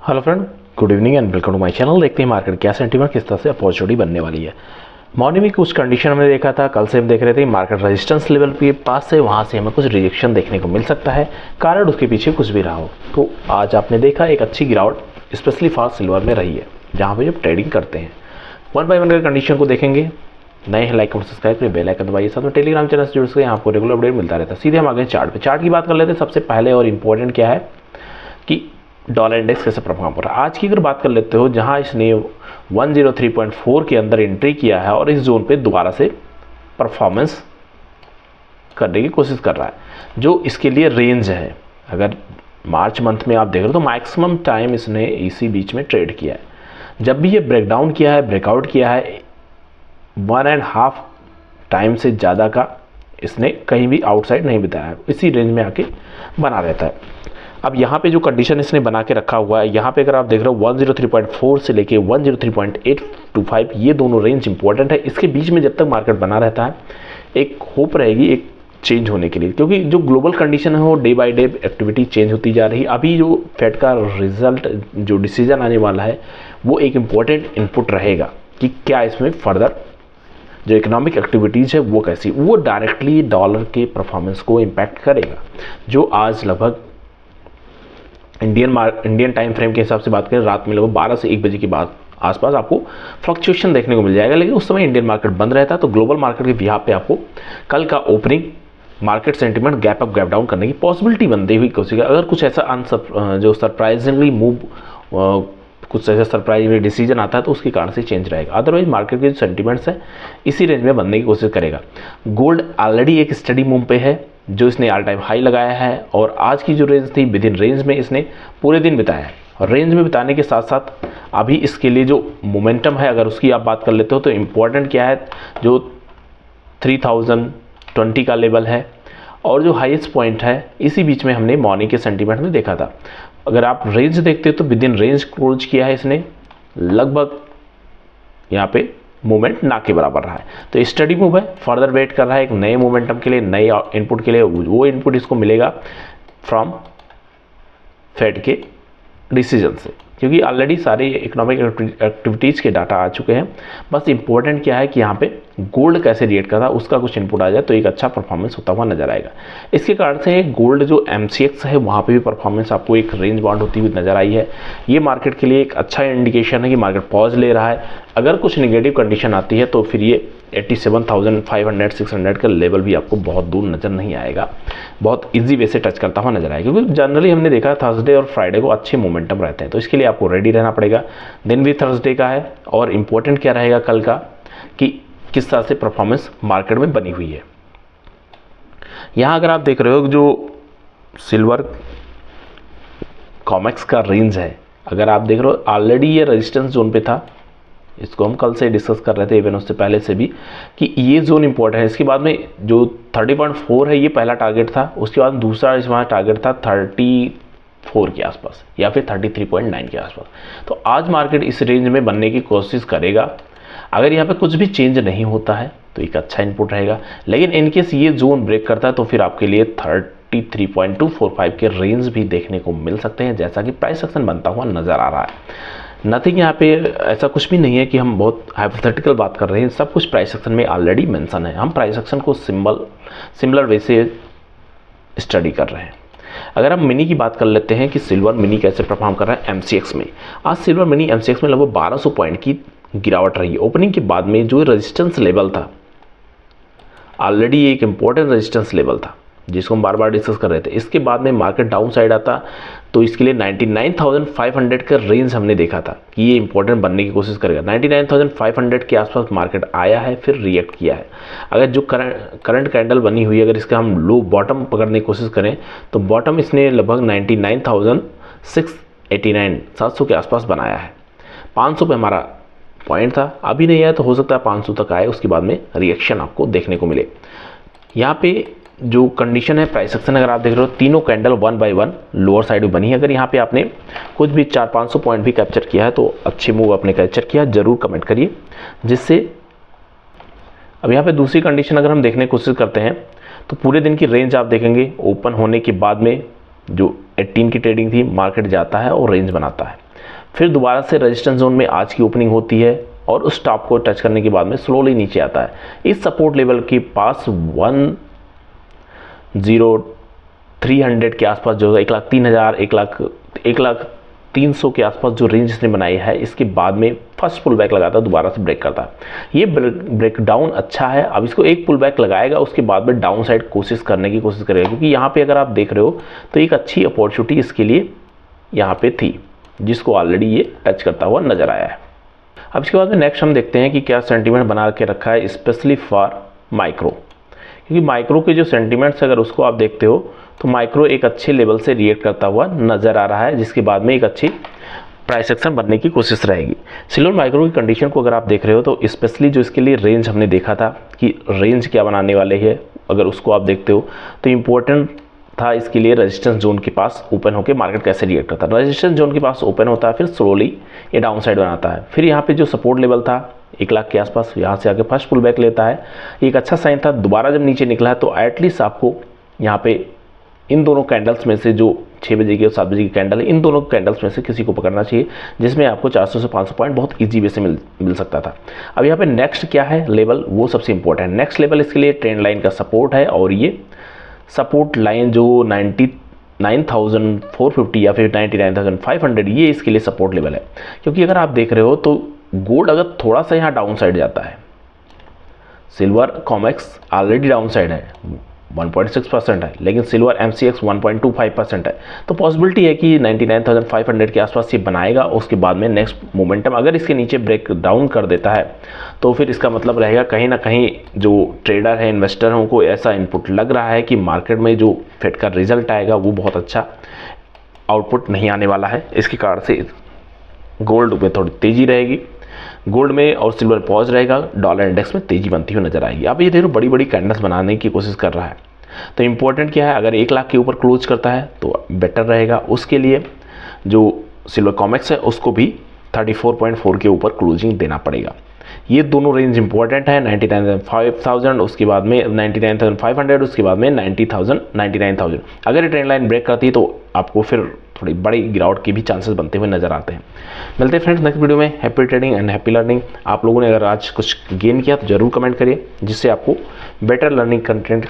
Hello friend, good evening and welcome to my channel. देखते हैं market क्या sentiment किस तरह से अपॉर्चुनिटी बनने वाली है। मॉर्निंग में कुछ कंडीशन हमने देखा था, कल से हम देख रहे थे मार्केट रेजिस्टेंस लेवल के पास से वहां से हमें कुछ रिजेक्शन देखने को मिल सकता है, कारण उसके पीछे कुछ भी रहा हो। तो आज आपने देखा एक अच्छी गिरावट स्पेशली फॉर सिल्वर में रही है, जहाँ पे जब ट्रेडिंग करते हैं। वन बाय वन के कंडीशन को देखेंगे। नए हैं लाइक और सब्सक्राइब करें, बेल आइकन दबाइए, साथ में टेलीग्राम चैनल से जुड़ सके, आपको रेगुलर अपडेट मिलता रहता है। सीधे हम आगे चार्ट पे, चार्ट की बात कर लेते हैं। सबसे पहले और इम्पोर्टेंट क्या है कि डॉलर इंडेक्स कैसे परफॉर्म कर रहा है। आज की अगर बात कर लेते हो, जहां इसने 103.4 के अंदर एंट्री किया है और इस जोन पे दोबारा से परफॉर्मेंस करने की कोशिश कर रहा है, जो इसके लिए रेंज है। अगर मार्च मंथ में आप देख रहे हो तो मैक्सिमम टाइम इसने इसी बीच में ट्रेड किया है। जब भी ये ब्रेकडाउन किया है, ब्रेकआउट किया है, 1.5 टाइम से ज़्यादा का इसने कहीं भी आउटसाइड नहीं बिताया है, इसी रेंज में आके बना रहता है। अब यहाँ पे जो कंडीशन इसने बना के रखा हुआ है, यहाँ पे अगर आप देख रहे हो 103.4 से लेके 103.825, ये दोनों रेंज इंपॉर्टेंट है। इसके बीच में जब तक मार्केट बना रहता है, एक होप रहेगी एक चेंज होने के लिए, क्योंकि जो ग्लोबल कंडीशन है वो day by day activity change होती जा रही है। अभी जो फेड का रिजल्ट, जो डिसीजन आने वाला है, वो एक इम्पॉर्टेंट इनपुट रहेगा कि क्या इसमें फर्दर जो इकोनॉमिक एक्टिविटीज़ है वो कैसी, वो डायरेक्टली डॉलर के परफॉर्मेंस को इम्पैक्ट करेगा। जो आज लगभग इंडियन टाइम फ्रेम के हिसाब से बात करें, रात में लगभग 12 से 1 बजे के बाद आसपास आपको फ्लक्चुएशन देखने को मिल जाएगा। लेकिन उस समय इंडियन मार्केट बंद रहता है, तो ग्लोबल मार्केट के बिहाफ पे आपको कल का opening market sentiment gap up gap down करने की पॉसिबिलिटी बनती हुई कोशिश। अगर कुछ ऐसा जो सरप्राइजिंगली मूव, कुछ ऐसा सरप्राइजिंगली डिसीजन आता है तो उसके कारण से चेंज रहेगा। अदरवाइज मार्केट के जो सेंटीमेंट्स है इसी रेंज में बनने की कोशिश करेगा। गोल्ड ऑलरेडी एक स्टडी मूव पे है, जो इसने ऑल टाइम हाई लगाया है, और आज की जो रेंज थी विद इन रेंज में इसने पूरे दिन बिताया है। और रेंज में बिताने के साथ साथ अभी इसके लिए जो मोमेंटम है, अगर उसकी आप बात कर लेते हो तो इम्पोर्टेंट क्या है, जो 3020 का लेवल है और जो हाईएस्ट पॉइंट है, इसी बीच में हमने मॉर्निंग के सेंटीमेंट में देखा था। अगर आप रेंज देखते हो तो विद इन रेंज क्लोज किया है इसने, लगभग यहाँ पे मूवमेंट ना के बराबर रहा है। तो स्टडी मूव है, फर्दर वेट कर रहा है एक नए मोमेंटम के लिए, नए इनपुट के लिए। वो इनपुट इसको मिलेगा फ्रॉम फेड के डिसीजन से, क्योंकि ऑलरेडी सारे इकोनॉमिक एक्टिविटीज़ के डाटा आ चुके हैं। बस इंपॉर्टेंट क्या है कि यहाँ पे गोल्ड कैसे रिएक्ट कर रहा है, उसका कुछ इनपुट आ जाए तो एक अच्छा परफॉर्मेंस होता हुआ नजर आएगा। इसके कारण से गोल्ड जो MCX है वहाँ पे भी परफॉर्मेंस आपको एक रेंज बाउंड होती हुई नजर आई है। ये मार्केट के लिए एक अच्छा इंडिकेशन है कि मार्केट पॉज ले रहा है। अगर कुछ नेगेटिव कंडीशन आती है तो फिर ये 87,500-600 का लेवल भी आपको बहुत दूर नज़र नहीं आएगा, बहुत इजी वे से टच करता हुआ नजर आएगा। क्योंकि जनरली हमने देखा थर्सडे और फ्राइडे को अच्छे मोमेंटम रहते हैं, तो इसके लिए आपको रेडी रहना पड़ेगा। दिन भी थर्सडे का है, और इम्पोर्टेंट क्या रहेगा कल का कि किस तरह से परफॉर्मेंस मार्केट में बनी हुई है। यहाँ अगर आप देख रहे हो जो सिल्वर कॉमेक्स का रेंज है, अगर आप देख रहे हो ऑलरेडी ये रेजिस्टेंस जोन पे था। इसको हम कल से डिस्कस कर रहे थे, इवन उससे पहले से भी, कि ये जोन इंपॉर्टेंट है। इसके बाद में जो 30.4 है ये पहला टारगेट था, उसके बाद दूसरा इसमें टारगेट था 34 के आसपास या फिर 33.9 के आसपास। तो आज मार्केट इस रेंज में बनने की कोशिश करेगा। अगर यहाँ पे कुछ भी चेंज नहीं होता है तो एक अच्छा इनपुट रहेगा, लेकिन इनकेस ये जोन ब्रेक करता है तो फिर आपके लिए 33.245 के रेंज भी देखने को मिल सकते हैं, जैसा कि प्राइस एक्शन बनता हुआ नजर आ रहा है। नथिंग यहाँ पे ऐसा कुछ भी नहीं है कि हम बहुत हाइपोथेटिकल बात कर रहे हैं, सब कुछ प्राइस एक्शन में ऑलरेडी मेंशन है। हम प्राइस एक्शन को सिमिलर वे से स्टडी कर रहे हैं। अगर हम मिनी की बात कर लेते हैं कि सिल्वर मिनी कैसे परफॉर्म कर रहा है MCX में, आज सिल्वर मिनी MCX में लगभग 1200 पॉइंट की गिरावट रही है। ओपनिंग के बाद में जो रेजिस्टेंस लेवल था, ऑलरेडी एक इंपॉर्टेंट रेजिस्टेंस लेवल था जिसको हम बार बार डिस्कस कर रहे थे। इसके बाद में मार्केट डाउन साइड आता तो इसके लिए 99,500 का रेंज हमने देखा था कि ये इंपॉर्टेंट बनने की कोशिश करेगा। 99,500 के आसपास मार्केट आया है, फिर रिएक्ट किया है। अगर जो करंट कैंडल बनी हुई है, अगर इसका हम लो बॉटम पकड़ने की कोशिश करें तो बॉटम इसने लगभग 99,689 700 के आसपास बनाया है। 500 पे हमारा पॉइंट था, अभी नहीं आया तो हो सकता है 500 तक आए, उसके बाद में रिएक्शन आपको देखने को मिले। यहाँ पे जो कंडीशन है प्राइस एक्शन, अगर आप देख रहे हो तीनों कैंडल 1 बाय 1 लोअर साइड में बनी है। अगर यहाँ पे आपने कुछ भी 400-500 पॉइंट भी कैप्चर किया है तो अच्छी मूव आपने कैप्चर किया, जरूर कमेंट करिए, जिससे अब यहाँ पे दूसरी कंडीशन अगर हम देखने की कोशिश करते हैं तो पूरे दिन की रेंज आप देखेंगे, ओपन होने के बाद में जो 18 की ट्रेडिंग थी, मार्केट जाता है और रेंज बनाता है। फिर दोबारा से रेजिस्टेंस जोन में आज की ओपनिंग होती है और उस टॉप को टच करने के बाद में स्लोली नीचे आता है। इस सपोर्ट लेवल के पास 10300 के आसपास जो 1,03,000 1,03,00 के आसपास जो रेंज इसने बनाई है, इसके बाद में फर्स्ट पुल बैक लगाता है, दोबारा से ब्रेक करता है। ये ब्रेक डाउन अच्छा है। अब इसको एक पुल बैक लगाएगा, उसके बाद में डाउन साइड कोशिश करने की कोशिश करेगा, क्योंकि यहाँ पे अगर आप देख रहे हो तो एक अच्छी अपॉर्चुनिटी इसके लिए यहाँ पे थी, जिसको ऑलरेडी ये टच करता हुआ नजर आया है। अब इसके बाद में नेक्स्ट हम देखते हैं कि क्या सेंटीमेंट बना के रखा है स्पेशली फॉर माइक्रो, क्योंकि माइक्रो के जो सेंटीमेंट्स अगर उसको आप देखते हो तो माइक्रो एक अच्छे लेवल से रिएक्ट करता हुआ नजर आ रहा है, जिसके बाद में एक अच्छी प्राइस एक्शन बनने की कोशिश रहेगी। सिल्वर माइक्रो की कंडीशन को अगर आप देख रहे हो तो स्पेशली जो इसके लिए रेंज हमने देखा था कि रेंज क्या बनाने वाले हैं, अगर उसको आप देखते हो तो इम्पोर्टेंट था इसके लिए रेजिस्टेंस जोन के पास ओपन होकर मार्केट कैसे रिएक्ट करता है। रेजिस्टेंस जोन के पास ओपन होता है, फिर स्लोली ये डाउन साइड बनाता है। फिर यहाँ पे जो सपोर्ट लेवल था 1 लाख के आसपास, यहाँ से आगे फर्स्ट पुल बैक लेता है, एक अच्छा साइन था। दोबारा जब नीचे निकला है तो एटलीस्ट आपको यहाँ पे इन दोनों कैंडल्स में से जो 6 बजे की और 7 बजे की कैंडल है, इन दोनों कैंडल्स में से किसी को पकड़ना चाहिए, जिसमें आपको 400 से 500 पॉइंट बहुत इजी वे से मिल सकता था। अब यहाँ पे नेक्स्ट क्या है लेवल, वो सबसे इंपॉर्टेंट है। नेक्स्ट लेवल इसके लिए ट्रेंड लाइन का सपोर्ट है, और ये सपोर्ट लाइन जो 99,450 या फिर 99,500, ये इसके लिए सपोर्ट लेवल है। क्योंकि अगर आप देख रहे हो तो गोल्ड अगर थोड़ा सा यहाँ डाउन साइड जाता है, silver COMEX already down side है 1.6% है, लेकिन सिल्वर MCX 1.25% है, तो पॉसिबिलिटी है कि 99,500 के आसपास ये बनाएगा। उसके बाद में नेक्स्ट मोमेंटम अगर इसके नीचे ब्रेक डाउन कर देता है तो फिर इसका मतलब रहेगा कहीं ना कहीं जो ट्रेडर है, इन्वेस्टर को ऐसा इनपुट लग रहा है कि मार्केट में जो फेड का रिजल्ट आएगा वो बहुत अच्छा आउटपुट नहीं आने वाला है। इसके कारण से गोल्ड में थोड़ी तेज़ी रहेगी, गोल्ड में और सिल्वर पॉज रहेगा, डॉलर इंडेक्स में तेजी बनती हुई नजर आएगी। अब ये देखो बड़ी बड़ी कैंडल्स बनाने की कोशिश कर रहा है, तो इंपॉर्टेंट क्या है, अगर 1 लाख के ऊपर क्लोज करता है तो बेटर रहेगा। उसके लिए जो सिल्वर कॉमेक्स है उसको भी 34.4 के ऊपर क्लोजिंग देना पड़ेगा। ये दोनों रेंज इंपॉर्टेंट है, 99,500 उसके बाद में 99,500 उसके बाद में 90,000 99,000। अगर ये ट्रेंड लाइन ब्रेक करती है तो आपको फिर थोड़ी बड़ी गिरावट के भी चांसेस बनते हुए नजर आते हैं। मिलते हैं फ्रेंड्स नेक्स्ट वीडियो में। Happy trading and happy learning. आप लोगों ने अगर आज कुछ गेन किया तो जरूर कमेंट करिए, जिससे आपको बेटर लर्निंग कंटेंट